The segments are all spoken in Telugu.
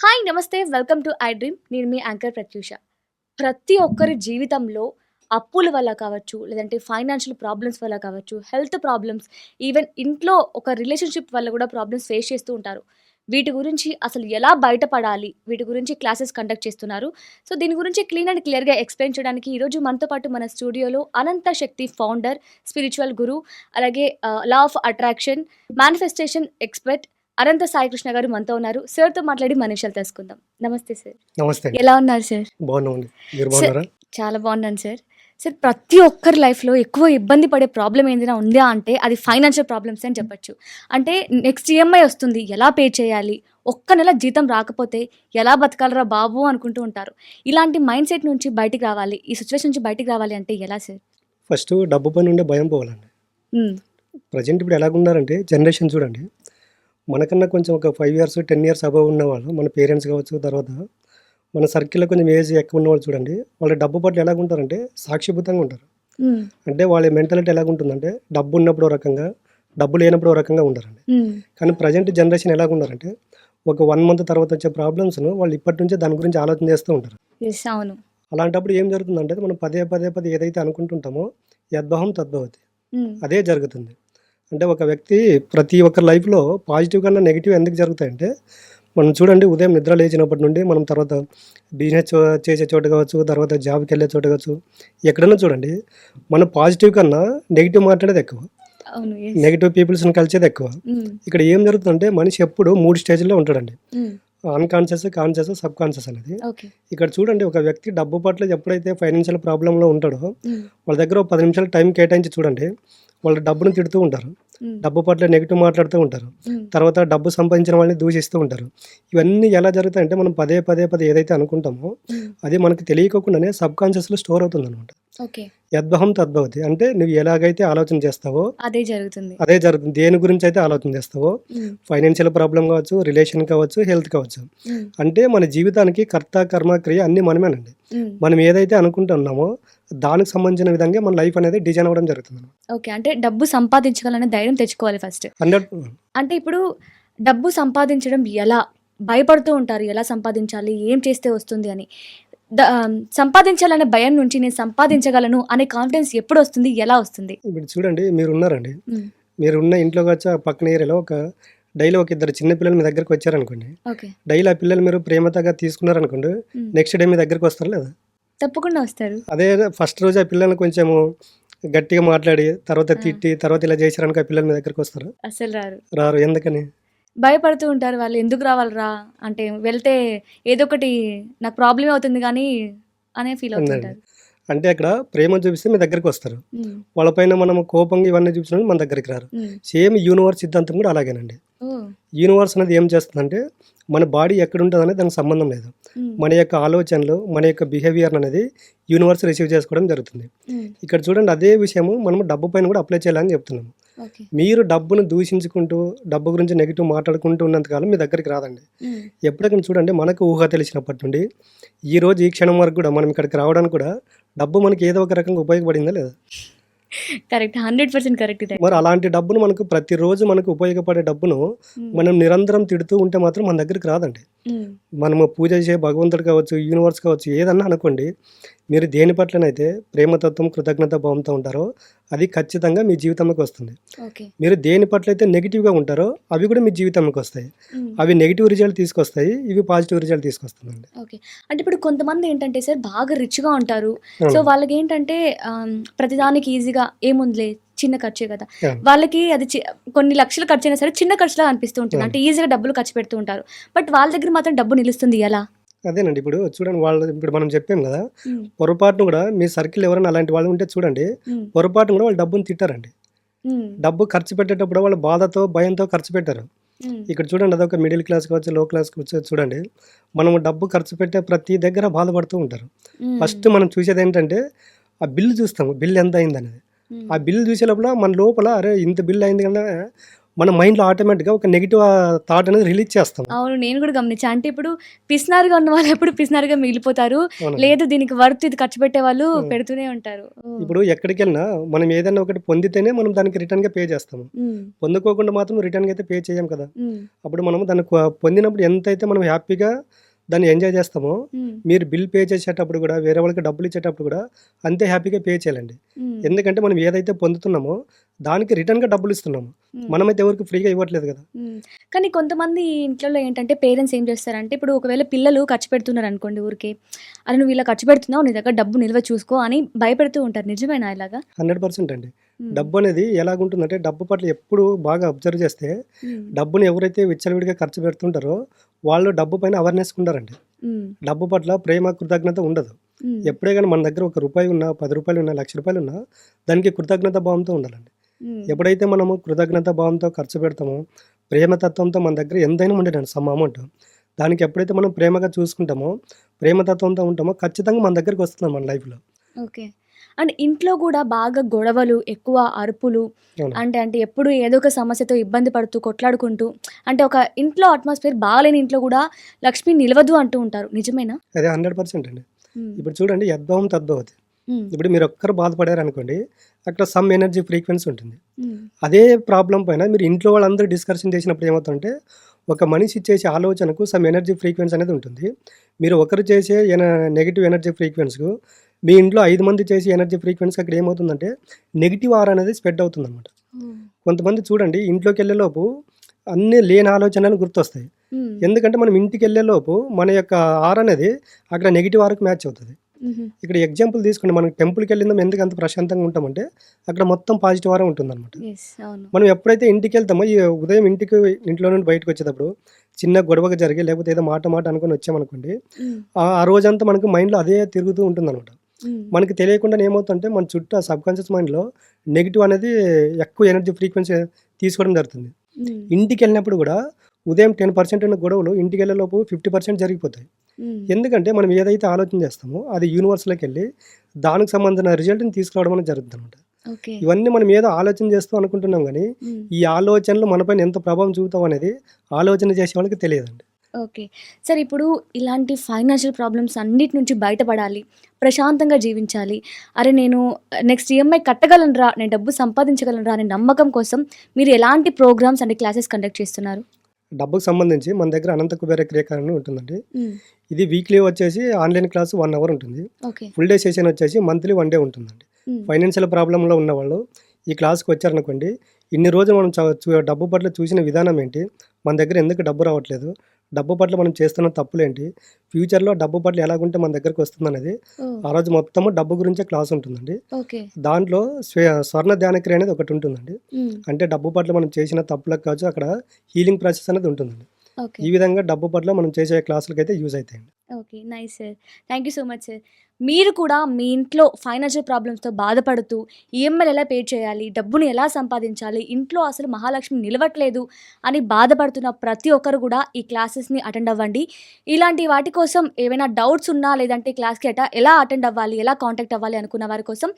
హాయ్! నమస్తే. Welcome to I dream. నేను మీ యాంకర్ ప్రత్యూష. ప్రతి ఒక్కరి జీవితంలో అప్పుల వల్ల కావచ్చు, లేదంటే ఫైనాన్షియల్ ప్రాబ్లమ్స్ వల్ల కావచ్చు, హెల్త్ ప్రాబ్లమ్స్, ఈవెన్ ఇంట్లో ఒక రిలేషన్‌షిప్ వల్ల కూడా ప్రాబ్లమ్స్ ఫేస్ చేస్తూ ఉంటారు. వీటి గురించి అసలు ఎలా బయటపడాలి? వీటి గురించి క్లాసెస్ కండక్ట్ చేస్తున్నారు. సో, దీని గురించి క్లీన్ అండ్ క్లియర్‌గా ఎక్స్‌ప్లెయిన్ చేయడానికి ఈరోజు మనతో పాటు మన స్టూడియోలో అనంత శక్తి ఫౌండర్, స్పిరిచువల్ గురు, అలాగే law of attraction, manifestation expert Ananta Sai Krishna garu మనతో ఉన్నారు. సార్‌తో మాట్లాడి మన విషయాలు తెలుసుకుందాం. నమస్తే సార్. నమస్తే అండి. ఎలా ఉన్నారు సార్? బాగున్నామండి. మీరు సార్ బాగున్నారా? చాలా బాగున్నాను సార్. సార్ ప్రతి ఒక్కరి లైఫ్‌లో ఎక్కువ ఇబ్బంది పడే ప్రాబ్లమ్ ఏదైనా ఉందా అంటే అది ఫైనాన్షియల్ ప్రాబ్లమ్స్ అని చెప్పొచ్చు. అంటే నెక్స్ట్ ఈఎంఐ వస్తుంది. ఎలా పే చేయాలి? ఒక్క నెల జీతం రాకపోతే ఎలా బతకాలిరా బాబు అనుకుంటూ ఉంటారు. ఇలాంటి మైండ్ సెట్ నుంచి బయటికి రావాలి. ఈ సిట్యుయేషన్ నుంచి బయటికి రావాలి అంటే ఎలా సార్? ఫస్ట్ డబ్బు పైన ఉండే భయం పోవాలండి. హ్మ్. ప్రెజెంట్ ఇప్పుడు ఎలాగున్నారంటే జనరేషన్ చూడండి. మనకన్నా కొంచెం ఒక 5 ఇయర్స్, 10 ఇయర్స్ అబోవ్ ఉన్నవాళ్ళు మన పేరెంట్స్ కావచ్చు, తర్వాత మన సర్కిల్‌లో కొంచెం ఏజ్ ఎక్కువ ఉన్నవాళ్ళు చూడండి. వాళ్ళ డబ్బు పట్ల ఎలాగుంటారంటే సాక్షిభూతంగా ఉంటారు. హ్మ్. అంటే వాళ్ళ మెంటాలిటీ ఎలాగుంటుందంటే డబ్బు ఉన్నప్పుడు ఓ రకంగా, డబ్బు లేనప్పుడు ఓ రకంగా ఉంటారండి. హ్మ్. కానీ ప్రెజెంట్ జనరేషన్ ఎలాగున్నారంటే ఒక 1 మంత్ తర్వాత వచ్చే ప్రాబ్లమ్స్‌ను వాళ్ళు ఇప్పటి నుంచే దాని గురించి ఆలోచన చేస్తూ ఉంటారు. యెస్. అవును. అలాంటప్పుడు ఏం జరుగుతుందంటే మనం పదే ఏదైతే అనుకుంటుంటామో యద్భవం తద్భవతి. హ్మ్. అదే జరుగుతుంది. అంటే ఒక వ్యక్తి ప్రతి ఒక్కరి లైఫ్‌లో పాజిటివ్ కన్నా నెగెటివ్ ఎందుకు జరుగుతాయంటే, మనం చూడండి ఉదయం నిద్ర లేచినప్పటి నుండి మనం తర్వాత బిజినెస్ చేసే చోట కావచ్చు, తర్వాత జాబ్‌కెళ్ళే చోట కావచ్చు, ఎక్కడైనా చూడండి మనం పాజిటివ్ కన్నా నెగెటివ్ మాట్లాడేది ఎక్కువ. అవును. యెస్. నెగెటివ్ పీపుల్స్‌ని కలిసేది ఎక్కువ. హ్మ్. ఇక్కడ ఏం జరుగుతుందంటే మనిషి ఎప్పుడు 3 స్టేజ్‌లో ఉంటాడండి. హ్మ్. అన్‌కాన్షియస్, కాన్షియస్, సబ్‌కాన్షియస్ అనేది. ఓకే. ఇక్కడ చూడండి ఒక వ్యక్తి డబ్బు పట్ల ఎప్పుడైతే ఫైనాన్షియల్ ప్రాబ్లమ్‌లో ఉంటాడో, హ్మ్. వాళ్ళ దగ్గర ఒక 10 నిమిషాలు టైం కేటాయించి చూడండి. వాళ్ళు డబ్బును తిడుతూ ఉంటారు. హ్మ్. డబ్బు పట్ల నెగెటివ్ మాట్లాడుతూ ఉంటారు. హ్మ్. తర్వాత డబ్బు సంపాదించిన వాళ్ళని దూషిస్తూ ఉంటారు. ఇవన్నీ ఎలా జరుగుతాయంటే మనం పదే ఏదైతే అనుకుంటామో హ్మ్. అది మనకు తెలియకోకుండానే సబ్‌కాన్షియస్‌లో స్టోర్ అవుతుందనమాట. ఓకే. యద్భవం తద్భవతి. అంటే నువ్వు ఎలాగైతే ఆలోచన చేస్తావో అదే జరుగుతుంది. అదే జరుగుతుంది. దేని గురించైతే ఆలోచన చేస్తావో హ్మ్. ఫైనాన్షియల్ ప్రాబ్లమ్ కావచ్చు, రిలేషన్ కావచ్చు, హెల్త్ కావచ్చు. హ్మ్. అంటే మన జీవితానికి కర్త, కర్మ, క్రియ అన్నీ మనమేనండి. హ్మ్. మనం ఏదైతే అనుకుంటున్నామో దానికి సంబంధించిన విధంగా మన లైఫ్ అనేది డిజైన్ అవ్వడం జరుగుతుందనమాట. ఓకే. అంటే డబ్బు సంపాదించగలనే ధైర్యం తెచ్చుకోవాలి ఫస్ట్. 100 అంటే ఇప్పుడు డబ్బు సంపాదించడం ఎలా? భయపడుతూ ఉంటారు. ఎలా సంపాదించాలి? ఏం చేస్తే వస్తుంది అని. సంపాదించాలనే భయం నుంచి నేను సంపాదించగలను అనే కాన్ఫిడెన్స్ ఎప్పుడొస్తుంది? ఎలా వస్తుంది? ఇప్పుడు చూడండి మీరున్నారండి. హ్మ్. మీరున్న ఇంట్లో కావచ్చు ఆ పక్కన ఏరియాలో డైలీ ఒక ఇద్దరు చిన్న పిల్లలు మీ దగ్గరికి వచ్చారనుకోండి. ఓకే. డైలీ ఆ పిల్లలు మీరు ప్రేమతోగా తీసుకున్నారనుకోండి. హ్మ్. నెక్స్ట్ డే మీ దగ్గరికి వస్తారా లేదా? తప్పకుండా వస్తారు. అదే ఫస్ట్ రోజు ఆ పిల్లల్ని కొంచెము గట్టిగా మాట్లాడి, తర్వాత ఆ! తిట్టి, తర్వాత ఇలా చేశారనుకో ఆ పిల్లలు మీ దగ్గరికి వస్తారా? అస్సలు రారు. రారు. ఎందుకని? భయపడుతూ ఉంటారు వాళ్ళు. ఎందుకు రావాలిరా? అంటే వెళ్తే ఏదో ఒకటి నాకు ప్రాబ్లమే అవుతుంది గానీ అనే ఫీల్ ఉందండి. అవుతుంటారు. అంటే అక్కడ ప్రేమ చూపిస్తే మీ దగ్గరికొస్తారు. హ్మ్. వాళ్ళ పైన మనము కోపంగా ఇవన్నీ చూపించినప్పుడు మన దగ్గరికి రారు. హ్మ్. సేమ్ యూనివర్స్ సిద్ధాంతం కూడా అలాగేనండి. ఓహ్! యూనివర్స్ అనేది ఏం చేస్తుందంటే, మన బాడీ ఎక్కడుంటదనేది దానికి సంబంధం లేదు. హ్మ్. మన యొక్క ఆలోచనలు, మన యొక్క బిహేవియర్ అనేది యూనివర్స్ రిసీవ్ చేసుకోవడం జరుగుతుంది. హ్మ్. ఇక్కడ చూడండి అదే విషయము మనము డబ్బు పైన కూడా అప్లై చేయాలని చెప్తున్నాము. ఓకే. మీరు డబ్బును దూషించుకుంటూ, డబ్బు గురించి నెగెటివ్ మాట్లాడుకుంటూ ఉన్నంత కాలం మీ దగ్గరికి రాదండి. హ్మ్. ఎప్పటికైనా చూడండి మనకు ఊహ తెలిసినప్పటి నుండి, ఈరోజు ఈ క్షణం వరకు కూడా మనం ఇక్కడికి రావడానికి కూడా డబ్బు మనకి ఏదో ఒక రకంగా ఉపయోగపడిందా లేదా? కరెక్ట్. 100% కరెక్ట్ మరి ఇదైతే. అలాంటి డబ్బును మనకు ప్రతిరోజు మనకు ఉపయోగపడే డబ్బును హ్మ్. మనం నిరంతరం తిడుతూ ఉంటే మాత్రం మన దగ్గరికి రాదండి. హ్మ్. మనము పూజ చేసే భగవంతుడు కావచ్చు, యూనివర్స్ కావచ్చు ఏదన్నా అనుకోండి. మీరు దేని పట్లనైతే ప్రేమతత్వం, కృతజ్ఞత భావంతో ఉంటారో అది ఖచ్చితంగా మీ జీవితంలోకి వస్తుంది. ఓకే. మీరు దేని పట్లయితే నెగెటివ్‌గా ఉంటారో అవి కూడా మీ జీవితంలోకి వస్తాయి. హ్మ్. అవి నెగెటివ్ రిజల్ట్ తీసుకొస్తాయి. ఇవి పాజిటివ్ రిజల్ట్ తీసుకొస్తుందండి. ఓకే. అంటే ఇప్పుడు కొంతమంది ఏంటంటే సార్ బాగా రిచ్‌గా ఉంటారు. సో, అవునండి. వాళ్ళకేంటంటే ప్రతిదానికి ఈజీగా ఏముందిలే చిన్న ఖర్చే కదా! అవును. వాళ్ళకి అది కొన్ని లక్షలు ఖర్చయినా సరే చిన్న ఖర్చులాగా అనిపిస్తూ ఉంటుంది. అవును. అంటే ఈజీగా డబ్బులు ఖర్చు పెడుతూ ఉంటారు. బట్ వాళ్ళ దగ్గర మాత్రం డబ్బు నిలుస్తుంది ఎలా? అదేనండి. ఇప్పుడు చూడండి వాళ్ళు ఇప్పుడు మనం చెప్పాం గదా! హ్మ్. పొరపాటున గూడా మీ సర్కిల్ ఎవరైనా అలాంటి వాళ్ళు ఉంటే చూడండి. హ్మ్. పొరపాటున గూడా వాళ్ళు డబ్బుని తిట్టారండి. హ్మ్. డబ్బు ఖర్చు పెట్టేటప్పుడు వాళ్ళు బాధతో, భయంతో ఖర్చు పెట్టారు. హ్మ్. ఇక్కడ చూడండి అదొక మిడిల్ క్లాస్ కావచ్చు, లో క్లాస్ కావచ్చు చూడండి. మనము డబ్బు ఖర్చు పెట్టే ప్రతి దగ్గర బాధపడుతూ ఉంటారు. హ్మ్. ఫస్ట్ మనం చూసేదేంటంటే ఆ బిల్ చూస్తాము. బిల్ ఎంత అయిందనేది. హ్మ్. ఆ బిల్ చూసే లోపల మన లోపల అరే! ఇంత బిల్ అయింది కదా! మన మైండ్‌లో ఆటోమేటిక్‌గా ఒక నెగెటివ్ థాట్ అనేది రిలీజ్ చేస్తాం. అవును. నేను కూడా గమనించా. అంటే ఇప్పుడు పిసినారిగా ఉన్న వాళ్ళు ఎప్పుడు పిసినారిగా మిగిలిపోతారు. అవునండి. లేదు దీనికి వర్త్ ఇది ఖర్చు పెట్టేవాళ్ళు హ్మ్. పెడుతూనే ఉంటారు. ఓహ్! ఇప్పుడు ఎక్కడికెళ్ళినా మనం ఏదైనా ఒకటి పొందితేనే మనం దానికి రిటర్న్‌గా పే చేస్తాము. హ్మ్. పొందుకోకుండా మాత్రం రిటర్న్‌గా అయితే పే చేయం కదా! హ్మ్. అప్పుడు మనం దాన్ని పొందినప్పుడు ఎంతైతే మనం హ్యాపీగా దాన్ని ఎంజాయ్ చేస్తామో, హ్మ్. మీరు బిల్ పే చేసేటప్పుడు కూడా, వేరే వాళ్ళకి డబ్బులు ఇచ్చేటప్పుడు కూడా అంతే హ్యాపీగా పే చేయాలండి. హ్మ్. ఎందుకంటే మనం ఏదైతే పొందుతున్నామో దానికి రిటర్న్‌గా డబ్బులు ఇస్తున్నాము. హ్మ్. మనమైతే ఎవరికీ ఫ్రీగా ఇవ్వట్లేదు కదా! హ్మ్. కానీ కొంతమంది ఇంట్లలో ఏంటంటే పేరెంట్స్ ఏం చేస్తారంటే, ఇప్పుడు ఒకవేళ పిల్లలు ఖర్చు పెడుతున్నారనుకోండి ఊరికే, "అరె! నువ్వు ఇలా ఖర్చు పెడుతున్నావు. నీ దగ్గర డబ్బు నిల్వ చూసుకో" అని భయపెడుతూ ఉంటారు. నిజమేనా ఇలాగా? 100% అండి. హ్మ్. డబ్బనేది ఎలాగుంటుందంటే, డబ్బు పట్ల ఎప్పుడు బాగా అబ్జర్వ్ చేస్తే, హ్మ్. డబ్బుని ఎవరైతే విచ్చలవిడిగా ఖర్చు పెడుతుంటారో, వాళ్ళు డబ్బు పైన అవేర్‌నెస్ ఉండరండి. హ్మ్. డబ్బు పట్ల ప్రేమ, కృతజ్ఞత ఉండదు. హ్మ్. ఎప్పుడే గాని మన దగ్గర ఒక రూపాయి ఉన్నా, రూ. 10 ఉన్నా, రూ. 1,00,000 ఉన్నా, దానికి కృతజ్ఞత భావంతో ఉండాలండి. హ్మ్. ఎప్పుడైతే మనము కృతజ్ఞత భావంతో ఖర్చు పెడతామో, ప్రేమతత్వంతో మన దగ్గర ఎంతైనా ఉండేనండి సమ్ అమౌంట్. దానికి ఎప్పుడైతే మనం ప్రేమగా చూసుకుంటామో, ప్రేమతత్వంతో ఉంటామో, ఖచ్చితంగా మన దగ్గరికి వస్తుంది మన లైఫ్‌లో. ఓకే. అండ్ ఇంట్లో గూడా బాగా గొడవలు, ఎక్కువ అరుపులు అవును. అంటే ఎప్పుడు ఏదో ఒక సమస్యతో ఇబ్బంది పడుతూ, కొట్లాడుకుంటూ అంటే ఒక ఇంట్లో అట్మాస్ఫియర్ బాలేని ఇంట్లో గూడా లక్ష్మి నిలవదు అంటూ ఉంటారు. నిజమేనా? అదే 100% అండి. హ్మ్. ఇప్పుడు చూడండి యద్భావం తద్భవతి. హ్మ్. ఇప్పుడు మీరొక్కరు బాధపడారనుకోండి, అక్కడ సమ్ ఎనర్జీ ఫ్రీక్వెన్సీ ఉంటుంది. హ్మ్. అదే ప్రాబ్లమ్ పైన మీరు ఇంట్లో వాళ్ళందరూ డిస్కషన్ చేసినప్పుడు ఏమవుతుందంటే, ఒక మనిషి చేసే ఆలోచనకు సమ్ ఎనర్జీ ఫ్రీక్వెన్సీ అనేది ఉంటుంది. మీరు ఒకరు చేసే నెగెటివ్ ఎనర్జీ ఫ్రీక్వెన్స్‌కు మీ ఇంట్లో 5 మంది చేసే ఎనర్జీ ఫ్రీక్వెన్సీ అక్కడ ఏమవుతుందంటే, నెగెటివ్ ఆరా అనేది స్ప్రెడ్ అవుతుందనమాట. ఓహ్! కొంతమంది చూడండి ఇంట్లోకెళ్ళేలోపు అన్నీ లేని ఆలోచనలు గుర్తొస్తాయి. హ్మ్. ఎందుకంటే మనం ఇంటికెళ్ళేలోపు మన యొక్క ఆరా అనేది అక్కడ నెగెటివ్ ఆరాకి మ్యాచ్ అవుతది. హుహు. ఇక్కడ ఎగ్జాంపుల్ తీసుకుంటే మనం టెంపుల్‌కెళ్ళిందాం ఎందుకు అంత ప్రశాంతంగా ఉంటామంటే, అక్కడ మొత్తం పాజిటివ్ ఆరా ఉంటుందనమాట. యెస్. అవును. మనం ఎప్పుడైతే ఇంటికెళ్తామో ఈ ఉదయం ఇంట్లో నుండి బయటకొచ్చేటప్పుడు చిన్న గొడవగా జరిగి లేకపోతే ఏదో మాట అనుకోని వచ్చామనుకోండి, హ్మ్. ఆ రోజంతా మనకు మైండ్‌లో అదే తిరుగుతూ ఉంటుందనమాట. హ్మ్. మనకి తెలియకుండానే ఏమవుతుందంటే మన చుట్టూ ఆ సబ్‌కాన్షియస్ మైండ్‌లో నెగెటివ్ అనేది ఎక్కువ ఎనర్జీ ఫ్రీక్వెన్సీ తీసుకోవడం జరుగుతుంది. హ్మ్. ఇంటికెళ్ళినప్పుడు గూడా ఉదయం 10% ఉన్న గొడవలు ఇంటికెళ్ళేలోపు 50% జరిగిపోతాయి. హ్మ్. ఎందుకంటే మనం ఏదైతే ఆలోచన చేస్తామో అది యూనివర్స్‌లోకెళ్ళి దానికి సంబంధించిన రిజల్ట్‌ని తీసుకురావడం అనేది జరుగుతుందనమాట. ఓకే. ఇవన్నీ మనం ఏదో ఆలోచన చేస్తూ అనుకుంటున్నాం గానీ, హ్మ్. ఈ ఆలోచనలు మనపైన ఎంత ప్రభావం చూపుతావనేది ఆలోచన చేసే వాళ్ళకి తెలియదండి. ఓకే. సరే ఇప్పుడు ఇలాంటి ఫైనాన్షియల్ ప్రాబ్లమ్స్ అన్నిటి నుంచి బయటపడాలి. ప్రశాంతంగా జీవించాలి. అరె! నేను నెక్స్ట్ ఈఎంఐ కట్టగలనురా, నేను డబ్బు సంపాదించగలనురా అనే నమ్మకం కోసం మీరు ఎలాంటి ప్రోగ్రామ్స్ అండ్ క్లాసెస్ కండక్ట్ చేస్తున్నారు? డబ్బుకు సంబంధించి మన దగ్గర అనంత కుబేర క్రియాకారం అని ఉంటుందండి. హ్మ్. ఇది వీక్లీ వచ్చేసి ఆన్‌లైన్ క్లాస్ 1 అవర్ ఉంటుంది. ఓకే. ఫుల్ డే సెషన్ వచ్చేసి మంత్లీ 1 డే ఉంటుందండి. హ్మ్. ఫైనాన్షియల్ ప్రాబ్లమ్‌లో ఉన్నవాళ్ళు ఈ క్లాస్‌కి వచ్చారనుకోండి, ఇన్ని రోజులు మనం డబ్బు పట్ల చూసిన విధానం ఏంటి? మన దగ్గర ఎందుకు డబ్బు రావట్లేదు? డబ్బు పట్ల మనం చేస్తున్న తప్పులేంటి? ఫ్యూచర్‌లో డబ్బు పట్ల ఎలాగుంటే మన దగ్గరికి వస్తుందనేది ఓహ్! ఆ రోజు మొత్తము డబ్బు గురించే క్లాస్ ఉంటుందండి. ఓకే. దాంట్లో స్వర్ణ ధ్యాన క్రియ అనేది ఒకటుంటుందండి. హ్మ్. అంటే డబ్బు పట్ల మనం చేసిన తప్పులకు కావచ్చు అక్కడ హీలింగ్ ప్రాసెస్ అనేది ఉంటుందండి. ఓకే. ఈ విధంగా డబ్బు పట్ల మనం చేసే క్లాసులకైతే యూజ్ అయితాయండి. Okay. Nice sir. Thank you so much sir. మీరు కూడా మీ ఇంట్లో ఫైనాన్షియల్ ప్రాబ్లమ్స్‌తో బాధపడుతూ ఈఎంఐలు ఎలా పే చేయాలి? డబ్బుని ఎలా సంపాదించాలి? ఇంట్లో అసలు మహాలక్ష్మి నిలవట్లేదు అని బాధపడుతున్న ప్రతి ఒక్కరు కూడా ఈ క్లాసెస్‌ని అటెండ్ అవ్వండి. ఇలాంటి వాటి కోసం ఏవైనా డౌట్స్ ఉన్నా లేదంటే క్లాస్‌కి ఎలా అటెండ్ అవ్వాలి? ఎలా కాంటాక్ట్ అవ్వాలి అనుకున్న వారి కోసం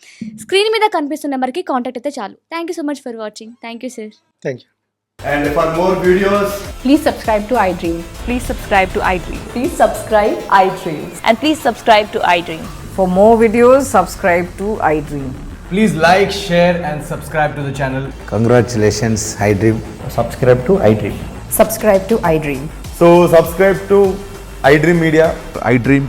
స్క్రీన్ మీద కనిపిస్తున్న నెంబర్‌కి కాంటాక్ట్ అయితే చాలు. Thank you so much for watching. Thank you sir. Thank you. And for more videos, Please subscribe to iDream. Please subscribe to iDream. Please subscribe iDream. And please subscribe to iDream. For more videos, subscribe to iDream. please like, share, and subscribe to the channel. Congratulations, iDream. Subscribe to iDream. Subscribe to iDream. So subscribe to iDream Media. iDream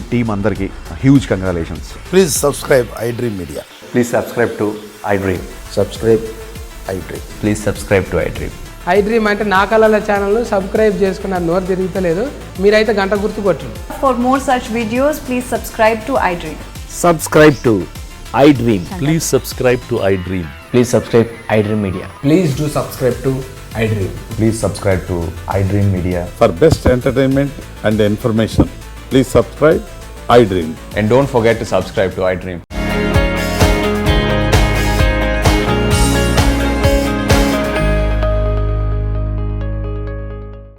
team andarki huge congratulations. Please subscribe iDream Media. Please subscribe to iDream. Subscribe iDream. Please subscribe to iDream. iDream అంటే నా కళల ఛానల్ను సబ్స్క్రైబ్ చేసుకున్న నోరు తిరుగుతలేదు, మీరైతే గంట గుర్తు కొట్టండి. For more such videos, please subscribe to iDream. Subscribe to iDream. Please subscribe to iDream. Please subscribe iDream Media. Please do subscribe to iDream. Please subscribe to iDream Media. For best entertainment and information, please subscribe iDream. And don't forget to subscribe to iDream.